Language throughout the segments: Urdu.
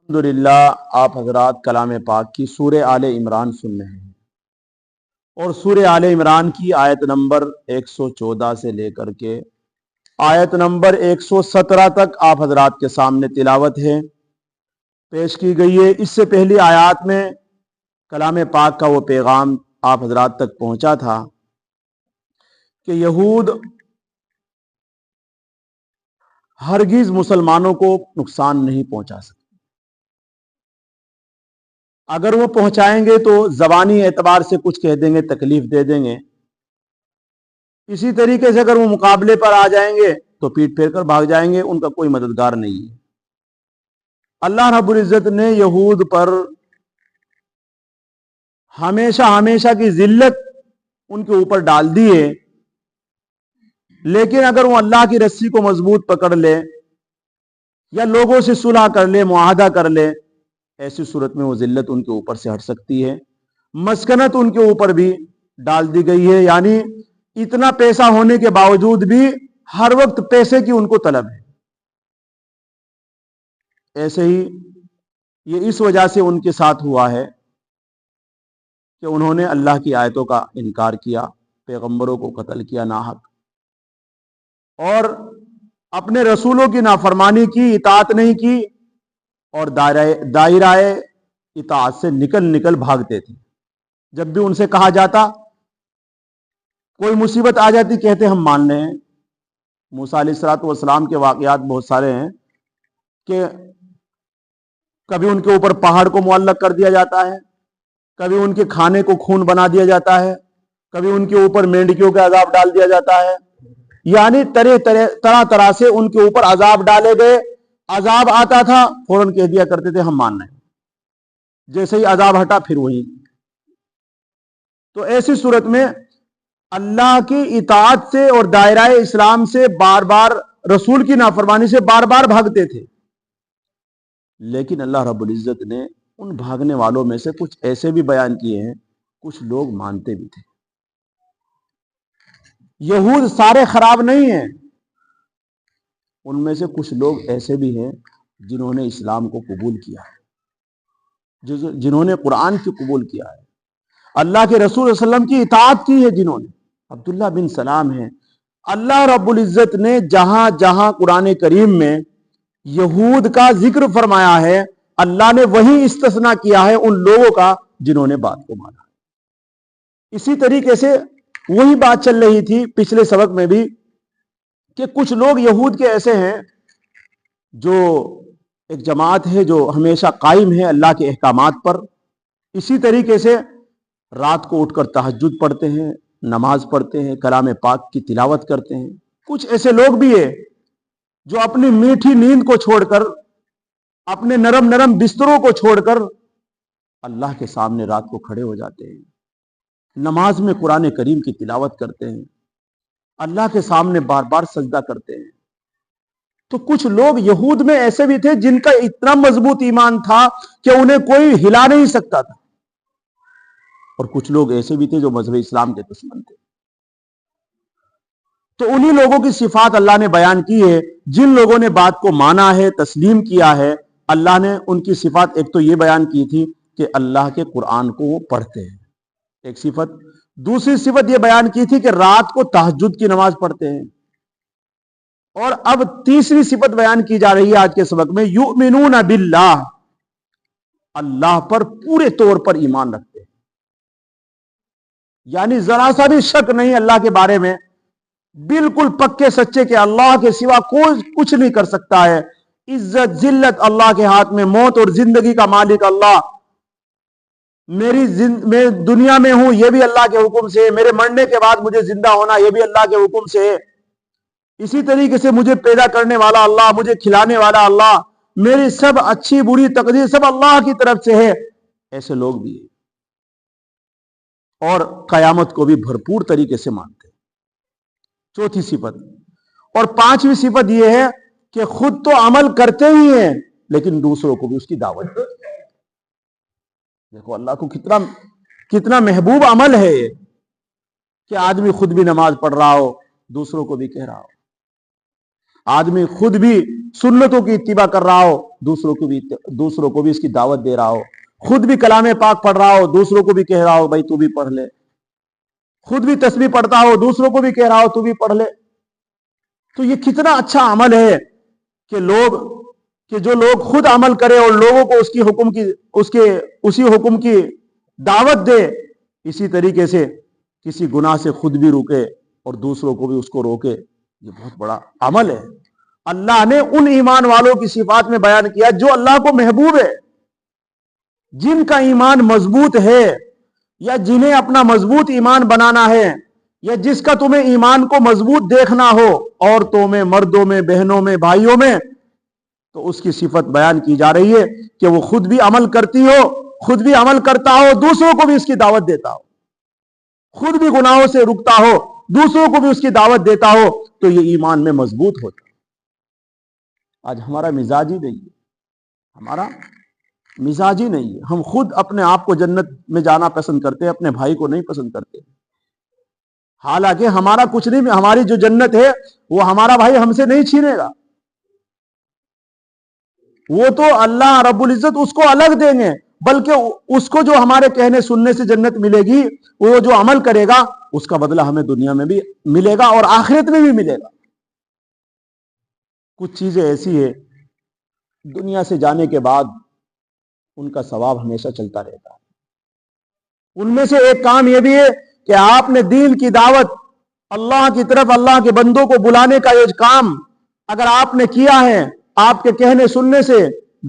الحمدللہ آپ حضرات کلام پاک کی سورہ آل عمران سن رہے ہیں، اور سورہ آل عمران کی آیت نمبر 114 سے لے کر کے آیت نمبر 117 تک آپ حضرات کے سامنے تلاوت ہے پیش کی گئی ہے۔ اس سے پہلی آیات میں کلام پاک کا وہ پیغام آپ حضرات تک پہنچا تھا کہ یہود ہرگز مسلمانوں کو نقصان نہیں پہنچا سکتے، اگر وہ پہنچائیں گے تو زبانی اعتبار سے کچھ کہہ دیں گے، تکلیف دے دیں گے، اسی طریقے سے اگر وہ مقابلے پر آ جائیں گے تو پیٹ پھیر کر بھاگ جائیں گے، ان کا کوئی مددگار نہیں ہے۔ اللہ رب العزت نے یہود پر ہمیشہ کی ذلت ان کے اوپر ڈال دی ہے، لیکن اگر وہ اللہ کی رسی کو مضبوط پکڑ لے یا لوگوں سے صلح کر لے، معاہدہ کر لے، ایسی صورت میں وہ ذلت ان کے اوپر سے ہٹ سکتی ہے۔ مسکنت ان کے اوپر بھی ڈال دی گئی ہے، یعنی اتنا پیسہ ہونے کے باوجود بھی ہر وقت پیسے کی ان کو طلب ہے۔ ایسے ہی یہ اس وجہ سے ان کے ساتھ ہوا ہے کہ انہوں نے اللہ کی آیتوں کا انکار کیا، پیغمبروں کو قتل کیا ناحق، اور اپنے رسولوں کی نافرمانی کی، اطاعت نہیں کی، اور دائرہ اطاعت سے نکل بھاگتے تھے۔ جب بھی ان سے کہا جاتا، کوئی مصیبت آ جاتی، کہتے ہم مان رہے ہیں۔ موسیٰ علیہ السلام کے واقعات بہت سارے ہیں کہ کبھی ان کے اوپر پہاڑ کو معلق کر دیا جاتا ہے، کبھی ان کے کھانے کو خون بنا دیا جاتا ہے، کبھی ان کے اوپر مینڈکیوں کا عذاب ڈال دیا جاتا ہے، یعنی طرح سے ان کے اوپر عذاب ڈالے گئے۔ عذاب آتا تھا فوراً کہہ دیا کرتے تھے ہم مان رہے ہیں، جیسے ہی عذاب ہٹا پھر وہی۔ تو ایسی صورت میں اللہ کی اطاعت سے اور دائرہ اسلام سے بار بار، رسول کی نافرمانی سے بار بار بھاگتے تھے، لیکن اللہ رب العزت نے ان بھاگنے والوں میں سے کچھ ایسے بھی بیان کیے ہیں، کچھ لوگ مانتے بھی تھے۔ یہود سارے خراب نہیں ہیں، ان میں سے کچھ لوگ ایسے بھی ہیں جنہوں نے اسلام کو قبول کیا ہے، جنہوں نے قرآن کی قبول کیا ہے، اللہ کے رسول صلی اللہ علیہ وسلم کی اطاعت کی ہے، جنہوں نے عبداللہ بن سلام ہیں۔ اللہ رب العزت نے جہاں جہاں قرآن کریم میں یہود کا ذکر فرمایا ہے، اللہ نے وہی استثناء کیا ہے ان لوگوں کا جنہوں نے بات کو مانا۔ اسی طریقے سے وہی بات چل رہی تھی پچھلے سبق میں بھی کہ کچھ لوگ یہود کے ایسے ہیں، جو ایک جماعت ہے جو ہمیشہ قائم ہے اللہ کے احکامات پر، اسی طریقے سے رات کو اٹھ کر تہجد پڑھتے ہیں، نماز پڑھتے ہیں، کلام پاک کی تلاوت کرتے ہیں۔ کچھ ایسے لوگ بھی ہیں جو اپنی میٹھی نیند کو چھوڑ کر، اپنے نرم بستروں کو چھوڑ کر اللہ کے سامنے رات کو کھڑے ہو جاتے ہیں، نماز میں قرآن کریم کی تلاوت کرتے ہیں، اللہ کے سامنے بار بار سجدہ کرتے ہیں۔ تو کچھ لوگ یہود میں ایسے بھی تھے جن کا اتنا مضبوط ایمان تھا کہ انہیں کوئی ہلا نہیں سکتا تھا، اور کچھ لوگ ایسے بھی تھے جو مذہب اسلام کے دشمن تھے۔ تو انہی لوگوں کی صفات اللہ نے بیان کی ہے، جن لوگوں نے بات کو مانا ہے، تسلیم کیا ہے۔ اللہ نے ان کی صفات ایک تو یہ بیان کی تھی کہ اللہ کے قرآن کو وہ پڑھتے ہیں، ایک صفت۔ دوسری صفت یہ بیان کی تھی کہ رات کو تہجد کی نماز پڑھتے ہیں، اور اب تیسری صفت بیان کی جا رہی ہے آج کے سبق میں، یؤمنون باللہ، اللہ پر پورے طور پر ایمان رکھتے ہیں، یعنی ذرا سا بھی شک نہیں اللہ کے بارے میں، بالکل پکے سچے کہ اللہ کے سوا کوئی کچھ نہیں کر سکتا ہے، عزت ذلت اللہ کے ہاتھ میں، موت اور زندگی کا مالک اللہ، میں دنیا میں ہوں یہ بھی اللہ کے حکم سے ہے، میرے مرنے کے بعد مجھے زندہ ہونا یہ بھی اللہ کے حکم سے ہے، اسی طریقے سے مجھے پیدا کرنے والا اللہ، مجھے کھلانے والا اللہ، میری سب اچھی بری تقدیر سب اللہ کی طرف سے ہے۔ ایسے لوگ بھی ہیں، اور قیامت کو بھی بھرپور طریقے سے مانتے ہیں۔ چوتھی صفت، اور پانچویں صفت یہ ہے کہ خود تو عمل کرتے ہی ہیں لیکن دوسروں کو بھی اس کی دعوت دیتے ہیں۔ دیکھو اللہ کو کتنا محبوب عمل ہے یہ، کہ آدمی خود بھی نماز پڑھ رہا ہو، دوسروں کو بھی کہہ رہا ہو۔ آدمی خود بھی سنتوں کی اتباع کر رہا ہو، دوسروں کو بھی اس کی دعوت دے رہا ہو، خود بھی کلام پاک پڑھ رہا ہو، دوسروں کو بھی کہہ رہا ہو بھائی تو بھی پڑھ لے، خود بھی تسبیح پڑھتا ہو، دوسروں کو بھی کہہ رہا ہو تو بھی پڑھ لے. تو یہ کتنا اچھا عمل ہے کہ جو لوگ خود عمل کرے اور لوگوں کو اسی حکم کی دعوت دے. اسی طریقے سے کسی گناہ سے خود بھی روکے اور دوسروں کو بھی اس کو روکے. یہ بہت بڑا عمل ہے. اللہ نے ان ایمان والوں کی صفات میں بیان کیا جو اللہ کو محبوب ہے، جن کا ایمان مضبوط ہے، یا جنہیں اپنا مضبوط ایمان بنانا ہے، یا جس کا تمہیں ایمان کو مضبوط دیکھنا ہو، عورتوں میں، مردوں میں، بہنوں میں، بھائیوں میں، تو اس کی صفت بیان کی جا رہی ہے کہ وہ خود بھی عمل کرتی ہو، خود بھی عمل کرتا ہو، دوسروں کو بھی اس کی دعوت دیتا ہو، خود بھی گناہوں سے رکتا ہو، دوسروں کو بھی اس کی دعوت دیتا ہو، تو یہ ایمان میں مضبوط ہوتا ہے. آج ہمارا مزاج ہی نہیں ہے، ہمارا مزاج ہی نہیں ہے. ہم خود اپنے آپ کو جنت میں جانا پسند کرتے ہیں، اپنے بھائی کو نہیں پسند کرتے. حالانکہ ہمارا کچھ نہیں، ہماری جو جنت ہے وہ ہمارا بھائی ہم سے نہیں چھینے گا. وہ تو اللہ رب العزت اس کو الگ دیں گے، بلکہ اس کو جو ہمارے کہنے سننے سے جنت ملے گی، وہ جو عمل کرے گا اس کا بدلہ ہمیں دنیا میں بھی ملے گا اور آخرت میں بھی ملے گا. کچھ چیزیں ایسی ہیں دنیا سے جانے کے بعد ان کا ثواب ہمیشہ چلتا رہتا ہے. ان میں سے ایک کام یہ بھی ہے کہ آپ نے دین کی دعوت، اللہ کی طرف اللہ کے بندوں کو بلانے کا یہ کام اگر آپ نے کیا ہے، آپ کے کہنے سننے سے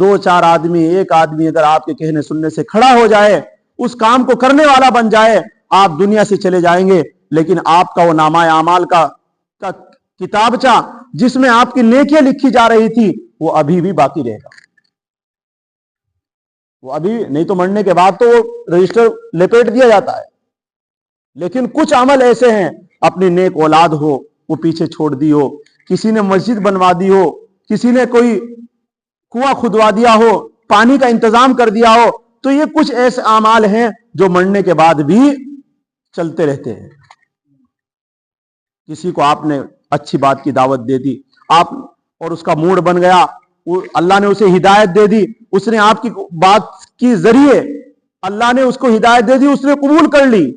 دو چار آدمی، ایک آدمی اگر آپ کے کہنے سننے سے کھڑا ہو جائے، اس کام کو کرنے والا بن جائے، آپ دنیا سے چلے جائیں گے، لیکن آپ کا وہ نامہ اعمال کا کتابچہ جس میں آپ کی نیکیاں لکھی جا رہی تھی وہ ابھی بھی باقی رہے گا. وہ ابھی نہیں تو مرنے کے بعد تو وہ رجسٹر لپیٹ دیا جاتا ہے. لیکن کچھ عمل ایسے ہیں، اپنی نیک اولاد ہو وہ پیچھے چھوڑ دی ہو، کسی نے مسجد بنوا دی ہو، کسی نے کوئی کنواں کھدوا دیا ہو، پانی کا انتظام کر دیا ہو، تو یہ کچھ ایسے اعمال ہیں جو مرنے کے بعد بھی چلتے رہتے ہیں. کسی کو آپ نے اچھی بات کی دعوت دے دی آپ اور اس کا موڈ بن گیا، اللہ نے اسے ہدایت دے دی، اس نے آپ کی بات کی ذریعے اللہ نے اس کو ہدایت دے دی، اس نے قبول کر لی،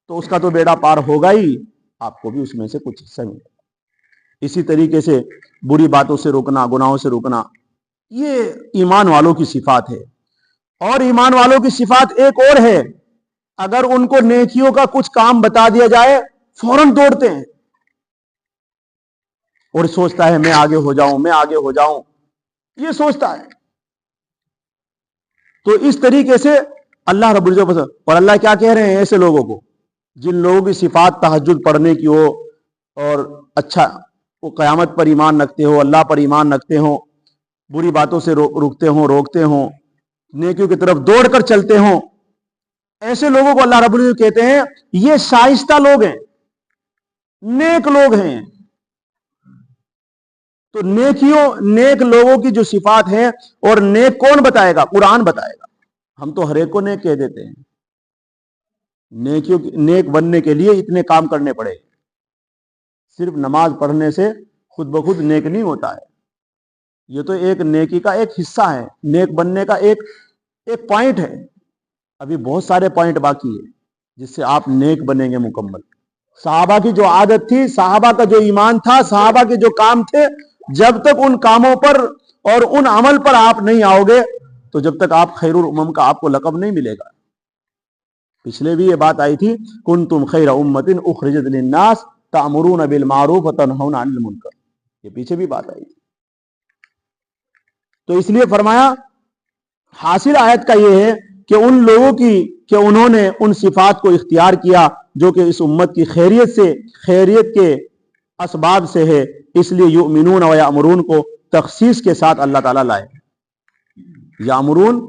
تو اس کا تو بیڑا پار ہوگا ہی، آپ کو بھی اس میں سے کچھ حصہ ملے گا. اسی طریقے سے بری باتوں سے روکنا، گناہوں سے روکنا، یہ ایمان والوں کی صفات ہے. اور ایمان والوں کی صفات ایک اور ہے، اگر ان کو نیکیوں کا کچھ کام بتا دیا جائے فوراً دوڑتے ہیں اور سوچتا ہے میں آگے ہو جاؤں، میں آگے ہو جاؤں، یہ سوچتا ہے. تو اس طریقے سے اللہ رب العزت، اور اللہ کیا کہہ رہے ہیں ایسے لوگوں کو جن لوگوں کی صفات تہجد پڑھنے کی ہو اور اچھا وہ قیامت پر ایمان رکھتے ہو، اللہ پر ایمان رکھتے ہوں، بری باتوں سے روکتے ہوں، نیکیوں کی طرف دوڑ کر چلتے ہوں، ایسے لوگوں کو اللہ رب العزت کہتے ہیں یہ شائستہ لوگ ہیں، نیک لوگ ہیں. تو نیک لوگوں کی جو صفات ہیں، اور نیک کون بتائے گا؟ قرآن بتائے گا. ہم تو ہر ایک کو نیک کہہ دیتے ہیں. نیک بننے کے لیے اتنے کام کرنے پڑے. صرف نماز پڑھنے سے خود بخود نیک نہیں ہوتا ہے. یہ تو ایک نیکی کا ایک حصہ ہے، نیک بننے کا ایک پوائنٹ ہے. ابھی بہت سارے پوائنٹ باقی ہے جس سے آپ نیک بنیں گے مکمل. صحابہ کی جو عادت تھی، صحابہ کا جو ایمان تھا، صحابہ کے جو کام تھے، جب تک ان کاموں پر اور ان عمل پر آپ نہیں آؤ گے تو جب تک آپ خیر الامم کا آپ کو لقب نہیں ملے گا. پچھلے بھی یہ بات آئی تھی، کنتم خیر امۃ اخرجت للناس تأمرون بالمعروف وتنہون عن المنکر، یہ پیچھے بھی بات آئی تھی. تو اس لیے فرمایا حاصل آیت کا یہ ہے کہ ان لوگوں کی کہ انہوں نے ان صفات کو اختیار کیا جو کہ اس امت کی خیریت کے اسباب سے ہے. اس لیے یؤمنون و یامرون کو تخصیص کے ساتھ اللہ تعالیٰ لائے. یامرون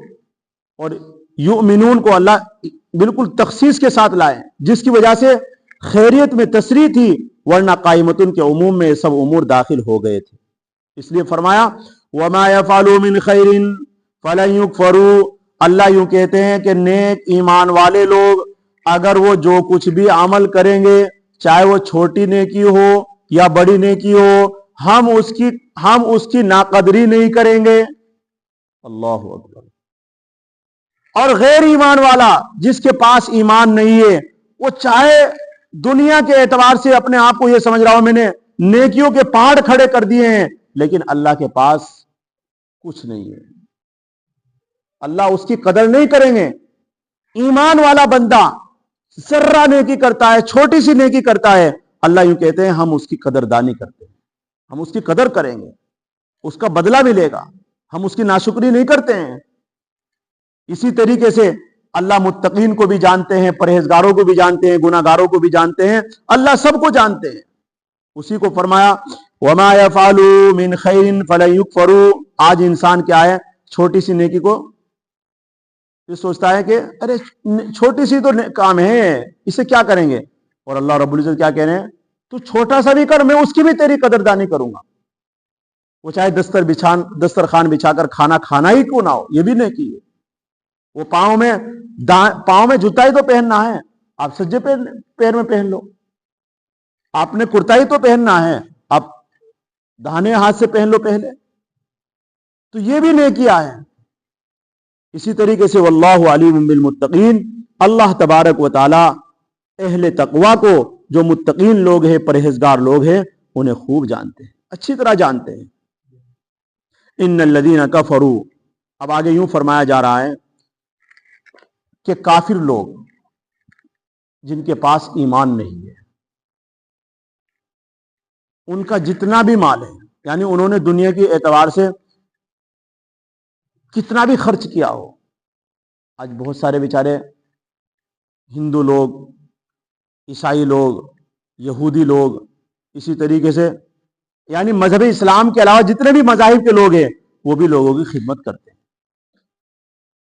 اور یؤمنون کو اللہ بالکل تخصیص کے ساتھ لائے، جس کی وجہ سے خیریت میں تصریح تھی، ورنہ قائمتن کے عموم میں سب امور داخل ہو گئے تھے. اس لیے فرمایا وما يفعلوا من خیر فلن يكفروا. اللہ یوں کہتے ہیں کہ نیک ایمان والے لوگ اگر وہ جو کچھ بھی عمل کریں گے، چاہے وہ چھوٹی نیکی ہو یا بڑی نیکی ہو، ہم اس کی ناقدری نہیں کریں گے. اللہ اکبر. اور غیر ایمان والا جس کے پاس ایمان نہیں ہے، وہ چاہے دنیا کے اعتبار سے اپنے آپ کو یہ سمجھ رہا ہو میں نے نیکیوں کے پہاڑ کھڑے کر دیے ہیں، لیکن اللہ کے پاس کچھ نہیں ہے، اللہ اس کی قدر نہیں کریں گے. ایمان والا بندہ ذرہ نیکی کرتا ہے، چھوٹی سی نیکی کرتا ہے، اللہ یوں کہتے ہیں ہم اس کی قدردانی کرتے ہیں، ہم اس کی قدر کریں گے، اس کا بدلہ ملے گا، ہم اس کی ناشکری نہیں کرتے ہیں. اسی طریقے سے اللہ متقین کو بھی جانتے ہیں، پرہیزگاروں کو بھی جانتے ہیں، گناہ گاروں کو بھی جانتے ہیں، اللہ سب کو جانتے ہیں. اسی کو فرمایا وما يفعلوا من خیر فلن يكفروا. آج انسان کیا ہے، چھوٹی سی نیکی کو یہ سوچتا ہے کہ ارے چھوٹی سی تو کام ہے، اسے کیا کریں گے. اور اللہ رب العزت کیا کہہ رہے ہیں، تو چھوٹا سا بھی کر، میں اس کی بھی تیری قدردانی کروں گا. وہ چاہے دسترخوان بچھا کر کھانا کھانا ہی کیوں نہ ہو، یہ بھی نیکی ہے. وہ پاؤں میں جوتا ہی تو پہننا ہے، آپ سجے پیر میں پہن لو. آپ نے کرتا ہی تو پہننا ہے، آپ داہنے ہاتھ سے پہن لو پہلے. تو یہ بھی نیکیاں ہیں. اسی طریقے سے واللہ علیم بالمتقین، اللہ تبارک و تعالی اہل تقوی کو، جو متقین لوگ ہیں، پرہیزگار لوگ ہیں، انہیں خوب جانتے ہیں، اچھی طرح جانتے ہیں. ان الذین کفروا، اب آگے یوں فرمایا جا رہا ہے کہ کافر لوگ جن کے پاس ایمان نہیں ہے، ان کا جتنا بھی مال ہے، یعنی انہوں نے دنیا کے اعتبار سے کتنا بھی خرچ کیا ہو. آج بہت سارے بیچارے ہندو لوگ، عیسائی لوگ، یہودی لوگ، اسی طریقے سے یعنی مذہب اسلام کے علاوہ جتنے بھی مذاہب کے لوگ ہیں، وہ بھی لوگوں کی خدمت کرتے ہیں.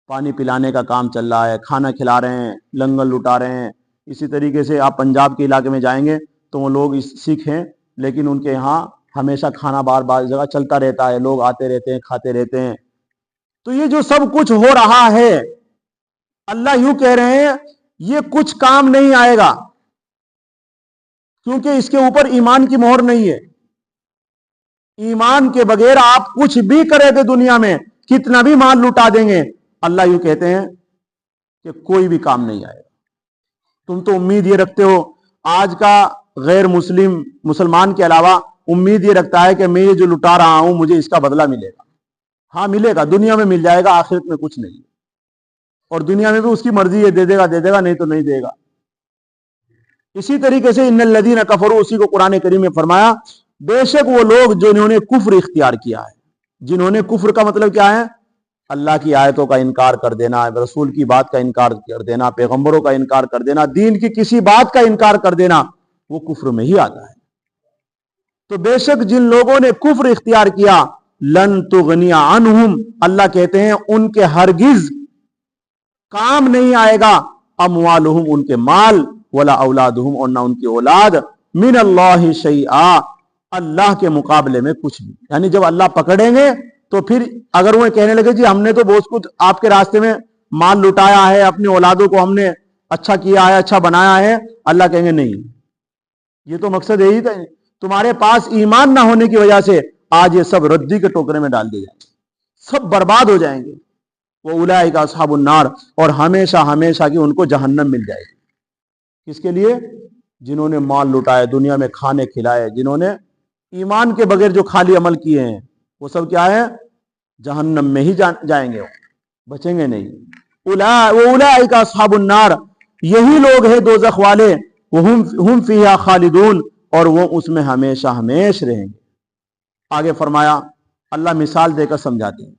پانی پلانے کا کام چل رہا ہے، کھانا کھلا رہے ہیں، لنگر لٹا رہے ہیں. اسی طریقے سے آپ پنجاب کے علاقے میں جائیں گے تو وہ لوگ سکھ ہیں، لیکن ان کے یہاں ہمیشہ کھانا بار جگہ چلتا رہتا ہے، لوگ آتے رہتے ہیں، کھاتے رہتے ہیں. تو یہ جو سب کچھ ہو رہا ہے، اللہ یوں کہہ رہے ہیں یہ کچھ کام نہیں آئے گا، کیونکہ اس کے اوپر ایمان کی مہر نہیں ہے. ایمان کے بغیر آپ کچھ بھی کرے تھے دنیا میں، کتنا بھی مال لٹا دیں گے، اللہ یوں کہتے ہیں کہ کوئی بھی کام نہیں آئے گا. تم تو امید یہ رکھتے ہو، آج کا غیر مسلمان کے علاوہ امید یہ رکھتا ہے کہ میں یہ جو لٹا رہا ہوں مجھے اس کا بدلہ ملے گا. ہاں ملے گا، دنیا میں مل جائے گا، آخرت میں کچھ نہیں. اور دنیا میں بھی اس کی مرضی ہے، دے دے گا نہیں تو نہیں دے گا. اسی طریقے سے ان الذین کفروا، اسی کو قرآن کریم میں فرمایا بے شک وہ لوگ جنہوں نے کفر اختیار کیا ہے. جنہوں نے کفر کا مطلب کیا ہے، اللہ کی آیتوں کا انکار کر دینا، رسول کی بات کا انکار کر دینا، پیغمبروں کا انکار کر دینا، دین کی کسی بات کا انکار کر دینا، وہ کفر میں ہی آتا ہے. تو بے شک جن لوگوں نے کفر اختیار کیا، لن تغنی عنہم، اللہ کہتے ہیں ان کے ہرگز کام نہیں آئے گا، اموالہم ان کے مال، ولا اولادہم اور نہ ان کی اولاد، من اللہ شیئا اللہ کے مقابلے میں کچھ بھی. یعنی جب اللہ پکڑیں گے تو پھر اگر وہ کہنے لگے جی ہم نے تو بہت کچھ آپ کے راستے میں مال لٹایا ہے، اپنی اولادوں کو ہم نے اچھا کیا ہے، اچھا بنایا ہے، اللہ کہیں گے نہیں، یہ تو مقصد یہی تھا، تمہارے پاس ایمان نہ ہونے کی وجہ سے آج یہ سب ردی کے ٹوکرے میں ڈال دیے جائیں گے، سب برباد ہو جائیں گے. وہ اولئک اصحاب النار، اور ہمیشہ ہمیشہ کی ان کو جہنم مل جائے گی. کس کے لیے؟ جنہوں نے مال لٹائے، دنیا میں کھانے کھلائے، جنہوں نے ایمان کے بغیر جو خالی عمل کیے ہیں، وہ سب کیا ہے، جہنم میں ہی جائیں گے، بچیں گے نہیں. اولئک اصحاب النار، یہی لوگ ہیں دوزخ والے، ہم فیہا خالدون، اور وہ اس میں ہمیشہ ہمیش رہیں گے. آگے فرمایا اللہ مثال دے کر سمجھاتے ہیں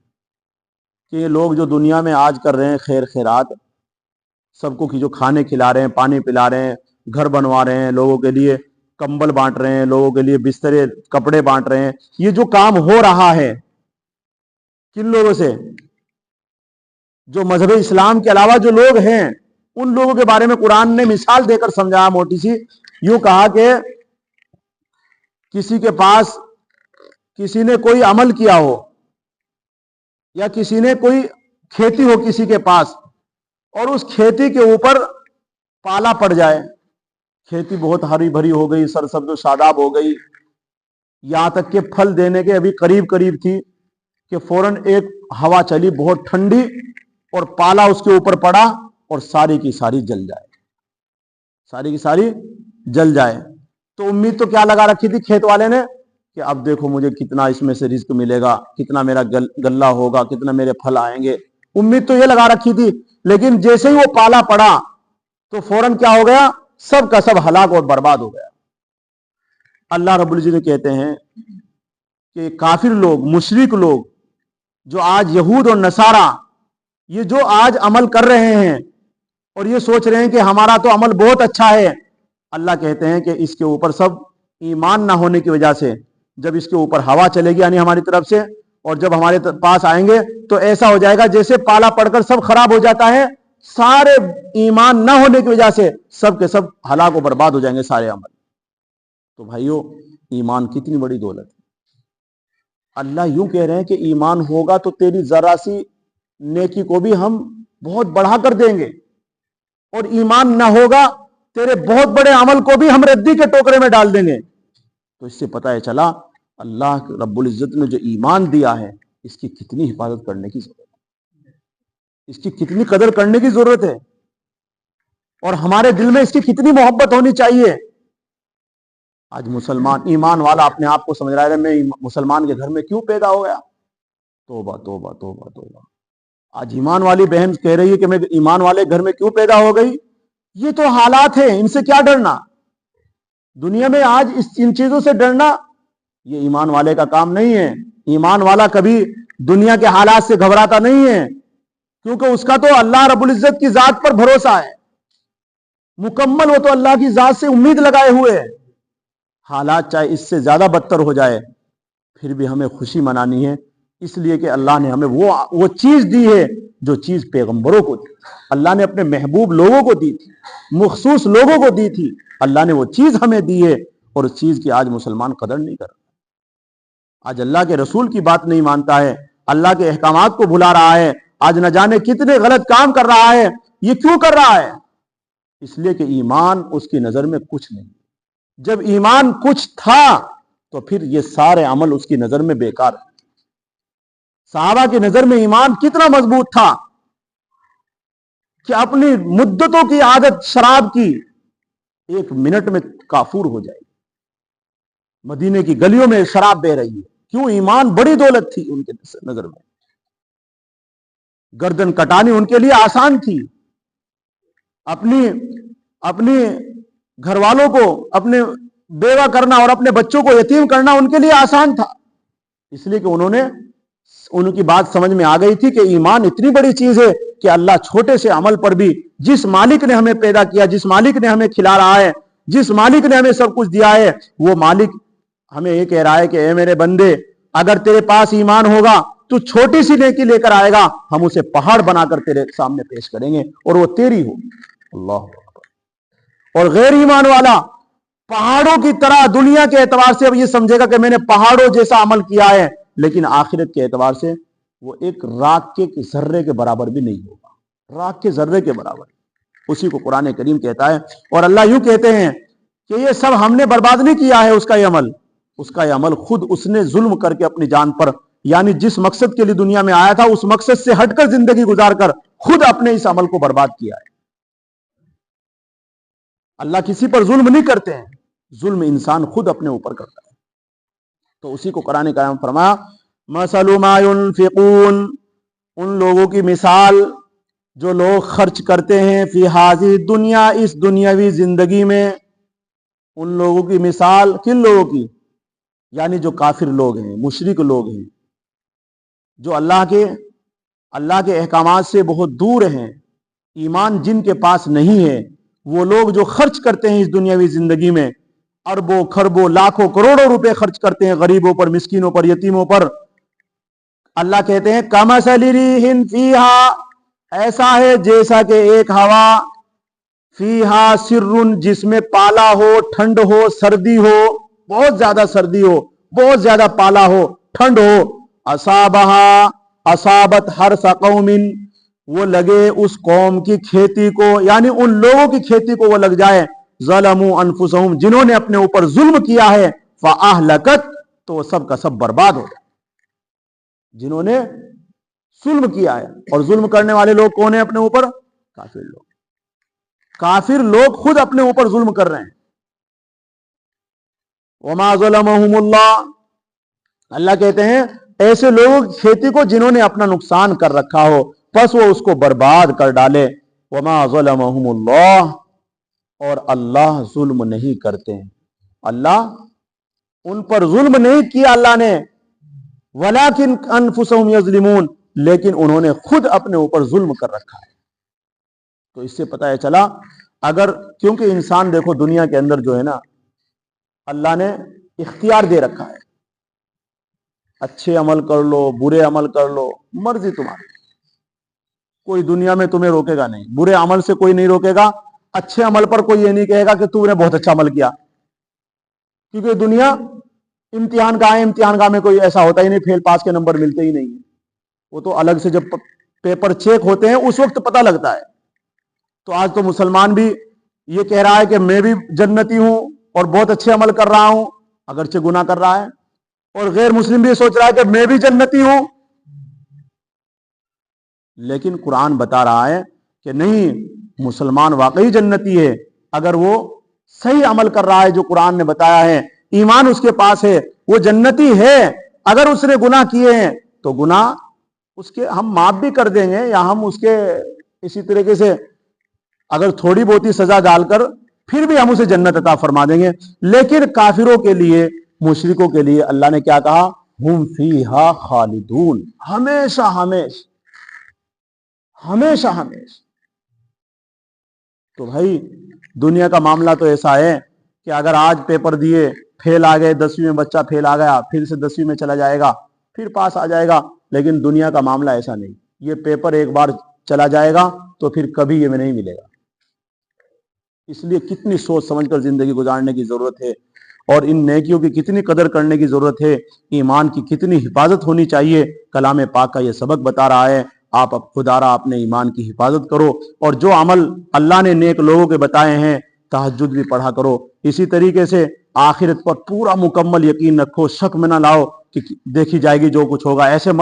کہ یہ لوگ جو دنیا میں آج کر رہے ہیں خیر خیرات، سب کو جو کھانے کھلا رہے ہیں، پانی پلا رہے ہیں، گھر بنوا رہے ہیں، لوگوں کے لیے کمبل بانٹ رہے ہیں، لوگوں کے لیے بسترے کپڑے بانٹ رہے ہیں، یہ جو کام ہو رہا ہے کن لوگوں سے؟ جو مذہب اسلام کے علاوہ جو لوگ ہیں، ان لوگوں کے بارے میں قرآن نے مثال دے کر سمجھایا موٹی سی. یوں کہا کہ کسی کے پاس کسی نے کوئی عمل کیا ہو، یا کسی نے کوئی کھیتی ہو کسی کے پاس، اور اس کھیتی کے اوپر پالا پڑ جائے، کھیتی بہت ہری بھری ہو گئی، سرسبز و شاداب ہو گئی، یہاں تک کہ پھل دینے کے ابھی قریب قریب تھی کہ فوراً ایک ہوا چلی بہت ٹھنڈی اور پالا اس کے اوپر پڑا اور ساری کی ساری جل جائے، ساری کی ساری جل جائے۔ تو امید تو کیا لگا رکھی تھی کھیت والے نے کہ اب دیکھو مجھے کتنا اس میں سے رزق ملے گا، کتنا میرا غلہ ہوگا، کتنا میرے پھل آئیں گے، امید تو یہ لگا رکھی تھی۔ لیکن جیسے ہی وہ پالا پڑا تو فوراً کیا ہو گیا، سب کا سب ہلاک اور برباد ہو گیا۔ اللہ رب العزت کہتے ہیں کہ کافر لوگ، مشرک لوگ جو آج یہود اور نصارہ یہ جو آج عمل کر رہے ہیں اور یہ سوچ رہے ہیں کہ ہمارا تو عمل بہت اچھا ہے، اللہ کہتے ہیں کہ اس کے اوپر سب ایمان نہ ہونے کی وجہ سے جب اس کے اوپر ہوا چلے گی یعنی ہماری طرف سے، اور جب ہمارے پاس آئیں گے تو ایسا ہو جائے گا جیسے پالا پڑ کر سب خراب ہو جاتا ہے، سارے ایمان نہ ہونے کی وجہ سے سب کے سب ہلاک و برباد ہو جائیں گے سارے عمل۔ تو بھائیو، ایمان کتنی بڑی دولت ہے۔ اللہ یوں کہہ رہے ہیں کہ ایمان ہوگا تو تیری ذرا سی نیکی کو بھی ہم بہت بڑھا کر دیں گے، اور ایمان نہ ہوگا تیرے بہت بڑے عمل کو بھی ہم ردی کے ٹوکرے میں ڈال دیں گے۔ تو اس سے پتہ ہے چلا اللہ رب العزت نے جو ایمان دیا ہے اس کی کتنی حفاظت کرنے کی ضرورت ہے، اس کی کتنی قدر کرنے کی ضرورت ہے، اور ہمارے دل میں اس کی کتنی محبت ہونی چاہیے۔ آج مسلمان ایمان والا اپنے آپ کو سمجھ رہا ہے میں مسلمان کے گھر میں کیوں پیدا ہو گیا، توبہ توبہ توبہ توبہ۔ آج ایمان والی بہن کہہ رہی ہے کہ میں ایمان والے گھر میں کیوں پیدا ہو گئی، یہ تو حالات ہیں، ان سے کیا ڈرنا۔ دنیا میں آج ان چیزوں سے ڈرنا یہ ایمان والے کا کام نہیں ہے۔ ایمان والا کبھی دنیا کے حالات سے گھبراتا نہیں ہے، کیونکہ اس کا تو اللہ رب العزت کی ذات پر بھروسہ ہے مکمل، وہ تو اللہ کی ذات سے امید لگائے ہوئے ہے۔ حالات چاہے اس سے زیادہ بدتر ہو جائے پھر بھی ہمیں خوشی منانی ہے، اس لیے کہ اللہ نے ہمیں وہ چیز دی ہے جو چیز پیغمبروں کو دی، اللہ نے اپنے محبوب لوگوں کو دی تھی، مخصوص لوگوں کو دی تھی، اللہ نے وہ چیز ہمیں دی ہے، اور اس چیز کی آج مسلمان قدر نہیں کر رہا۔ آج اللہ کے رسول کی بات نہیں مانتا ہے، اللہ کے احکامات کو بھلا رہا ہے، آج نہ جانے کتنے غلط کام کر رہا ہے۔ یہ کیوں کر رہا ہے؟ اس لیے کہ ایمان اس کی نظر میں کچھ نہیں۔ جب ایمان کچھ تھا تو پھر یہ سارے عمل اس کی نظر میں بیکار ہے۔ صحابہ کی نظر میں ایمان کتنا مضبوط تھا کہ اپنی مدتوں کی عادت شراب کی 1 منٹ میں کافور ہو جائے۔ مدینے کی گلیوں میں شراب بہ رہی ہے، کیوں؟ ایمان بڑی دولت تھی ان کے نظر میں۔ گردن کٹانی ان کے لیے آسان تھی، اپنی گھر والوں کو اپنے بیوہ کرنا اور اپنے بچوں کو یتیم کرنا ان کے لیے آسان تھا، اس لیے کہ ان کی بات سمجھ میں آ گئی تھی کہ ایمان اتنی بڑی چیز ہے کہ اللہ چھوٹے سے عمل پر بھی، جس مالک نے ہمیں پیدا کیا، جس مالک نے ہمیں کھلا رہا ہے، جس مالک نے ہمیں سب کچھ دیا ہے، وہ مالک ہمیں یہ کہہ رہا ہے کہ اے میرے بندے، اگر تیرے پاس ایمان ہوگا تو چھوٹی سی نیکی لے کر آئے گا، ہم اسے پہاڑ بنا کر تیرے سامنے پیش کریں گے اور وہ تیری ہوگی۔ اللہ اکبر۔ اور غیر ایمان والا پہاڑوں کی طرح دنیا کے اعتبار سے اب یہ سمجھے گا کہ میں نے پہاڑوں جیسا عمل کیا ہے، لیکن آخرت کے اعتبار سے وہ ایک راکھ کے ذرے کے برابر بھی نہیں ہوگا، راکھ کے ذرے کے برابر۔ اسی کو قرآن کریم کہتا ہے، اور اللہ یوں کہتے ہیں کہ یہ سب ہم نے برباد نہیں کیا ہے، اس کا یہ عمل خود اس نے ظلم کر کے اپنی جان پر، یعنی جس مقصد کے لیے دنیا میں آیا تھا اس مقصد سے ہٹ کر زندگی گزار کر خود اپنے اس عمل کو برباد کیا ہے۔ اللہ کسی پر ظلم نہیں کرتے ہیں، ظلم انسان خود اپنے اوپر کرتا ہے۔ تو اسی کو قرآن کریم فرمایا، مثل ما ينفقون، ان لوگوں کی مثال جو لوگ خرچ کرتے ہیں، فی ہذہ دنیا، اس دنیاوی زندگی میں، ان لوگوں کی مثال، کن لوگوں کی؟ یعنی جو کافر لوگ ہیں، مشرک لوگ ہیں، جو اللہ کے احکامات سے بہت دور ہیں، ایمان جن کے پاس نہیں ہے، وہ لوگ جو خرچ کرتے ہیں اس دنیاوی زندگی میں، اربوں کھربوں لاکھوں کروڑوں روپے خرچ کرتے ہیں غریبوں پر، مسکینوں پر، یتیموں پر۔ اللہ کہتے ہیں کمثل ریح فیہا، ایسا ہے جیسا کہ ایک ہوا، فیہا سر، جس میں پالا ہو، ٹھنڈ ہو، سردی ہو، بہت زیادہ سردی ہو، بہت زیادہ پالا ہو، ٹھنڈ ہو، اصابت حرث قوم، وہ لگے اس قوم کی کھیتی کو، یعنی ان لوگوں کی کھیتی کو وہ لگ جائے، ظلموا انفسہم، جنہوں نے اپنے اوپر ظلم کیا ہے، فاہلکت، تو وہ سب کا سب برباد ہو جائے، جنہوں نے ظلم کیا ہے. اور ظلم کرنے والے لوگ کون ہیں اپنے اوپر؟ کافر لوگ. کافر لوگ خود اپنے اوپر ظلم کر رہے ہیں. وما ظلمهم اللہ، اللہ کہتے ہیں ایسے لوگ کھیتی کو جنہوں نے اپنا نقصان کر رکھا ہو بس وہ اس کو برباد کر ڈالے. وما ظلمهم اللہ، اور اللہ ظلم نہیں کرتے ہیں. اللہ ان پر ظلم نہیں کیا اللہ نے، ولیکن انفسہم یظلمون، لیکن انہوں نے خود اپنے اوپر ظلم کر رکھا ہے. تو اس سے پتہ ہے چلا اگر، کیونکہ انسان دیکھو دنیا کے اندر جو ہے نا اللہ نے اختیار دے رکھا ہے، اچھے عمل کر لو برے عمل کر لو مرضی تمہاری، کوئی دنیا میں تمہیں روکے گا نہیں. برے عمل سے کوئی نہیں روکے گا، اچھے عمل پر کوئی یہ نہیں کہے گا کہ تو نے بہت اچھا عمل کیا، کیونکہ دنیا امتحان کا ہے. امتحان کا میں کوئی ایسا ہوتا ہی نہیں فیل پاس کے نمبر ملتے ہی نہیں، وہ تو الگ سے جب پیپر چیک ہوتے ہیں اس وقت پتہ لگتا ہے. تو آج تو مسلمان بھی یہ کہہ رہا ہے کہ میں بھی جنتی ہوں اور بہت اچھے عمل کر رہا ہوں اگرچہ گناہ کر رہا ہے، اور غیر مسلم بھی سوچ رہا ہے کہ میں بھی جنتی ہوں. لیکن قرآن بتا رہا ہے کہ نہیں، مسلمان واقعی جنتی ہے اگر وہ صحیح عمل کر رہا ہے جو قرآن نے بتایا ہے، ایمان اس کے پاس ہے، وہ جنتی ہے. اگر اس نے گناہ کیے ہیں تو گناہ اس کے ہم معاف بھی کر دیں گے، یا ہم اس کے اسی طریقے سے اگر تھوڑی بہت ہی سزا ڈال کر پھر بھی ہم اسے جنت عطا فرما دیں گے. لیکن کافروں کے لیے، مشرکوں کے لیے اللہ نے کیا کہا؟ ہم فیہا خالدون، ہمیشہ ہمیشہ ہمیشہ ہمیشہ. تو بھائی دنیا کا معاملہ تو ایسا ہے کہ اگر آج پیپر دیے فیل آ گئے، 10ویں میں بچہ فیل آ گیا، پھر سے 10ویں میں چلا جائے گا، پھر پاس آ جائے گا. لیکن دنیا کا معاملہ ایسا نہیں، یہ پیپر ایک بار چلا جائے گا تو پھر کبھی یہ میں نہیں ملے گا. اس لیے کتنی سوچ سمجھ کر زندگی گزارنے کی ضرورت ہے، اور ان نیکیوں کی کتنی قدر کرنے کی ضرورت ہے، ایمان کی کتنی حفاظت ہونی چاہیے. کلام پاک کا یہ سبق بتا رہا ہے آپ اب خدارا اپنے ایمان کی حفاظت کرو، اور جو عمل اللہ نے نیک لوگوں کے بتائے ہیں تہجد بھی پڑھا کرو. اسی طریقے سے آخرت پر پورا مکمل یقین رکھو، شک میں نہ لاؤ کہ دیکھی جائے گی جو کچھ ہوگا. ایسے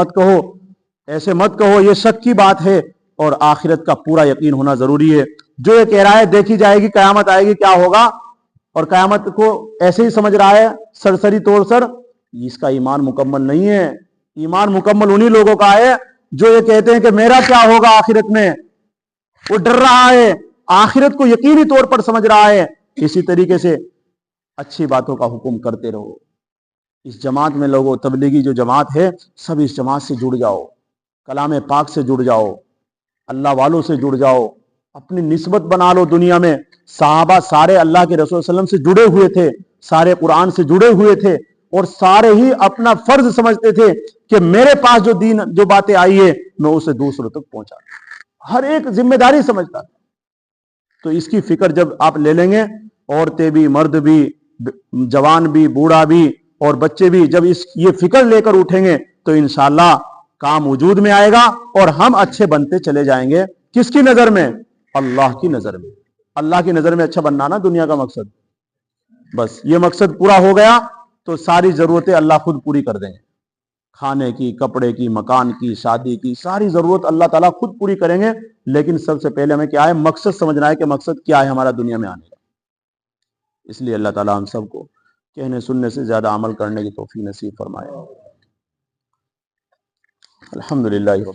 مت کہو یہ شک کی بات ہے، اور آخرت کا پورا یقین ہونا ضروری ہے. جو یہ کہہ رہا ہے دیکھی جائے گی، قیامت آئے گی، کیا ہوگا، اور قیامت کو ایسے ہی سمجھ رہا ہے سرسری طور پر، اس کا ایمان مکمل نہیں ہے. ایمان مکمل انہی لوگوں کا ہے جو یہ کہتے ہیں کہ میرا کیا ہوگا آخرت میں. وہ ڈر رہا ہے، آخرت کو یقینی طور پر سمجھ رہا ہے. اسی طریقے سے اچھی باتوں کا حکم کرتے رہو. اس جماعت میں لوگوں، تبلیغی جو جماعت ہے سب اس جماعت سے جڑ جاؤ، کلام پاک سے جڑ جاؤ، اللہ والوں سے جڑ جاؤ، اپنی نسبت بنا لو دنیا میں. صحابہ سارے اللہ کے رسول صلی اللہ علیہ وسلم سے جڑے ہوئے تھے، سارے قرآن سے جڑے ہوئے تھے، اور سارے ہی اپنا فرض سمجھتے تھے کہ میرے پاس جو دین جو باتیں آئی ہے میں اسے دوسروں تک پہنچا دوں. ہر ایک ذمہ داری سمجھتا تھا. تو اس کی فکر جب آپ لے لیں گے، عورتیں بھی، مرد بھی، جوان بھی، بوڑھا بھی اور بچے بھی، جب یہ فکر لے کر اٹھیں گے تو انشاءاللہ کام وجود میں آئے گا، اور ہم اچھے بنتے چلے جائیں گے. کس کی نظر میں؟ اللہ کی نظر میں. اللہ کی نظر میں اچھا بننا نا دنیا کا مقصد. بس یہ مقصد پورا ہو گیا تو ساری ضرورتیں اللہ خود پوری کر دیں گے. کھانے کی، کپڑے کی، مکان کی، شادی کی، ساری ضرورت اللہ تعالیٰ خود پوری کریں گے. لیکن سب سے پہلے ہمیں کیا ہے؟ مقصد سمجھنا ہے کہ مقصد کیا ہے ہمارا دنیا میں آنے کا. اس لیے اللہ تعالیٰ ہم سب کو کہنے سننے سے زیادہ عمل کرنے کی توفیق نصیب فرمائے. الحمدللہ.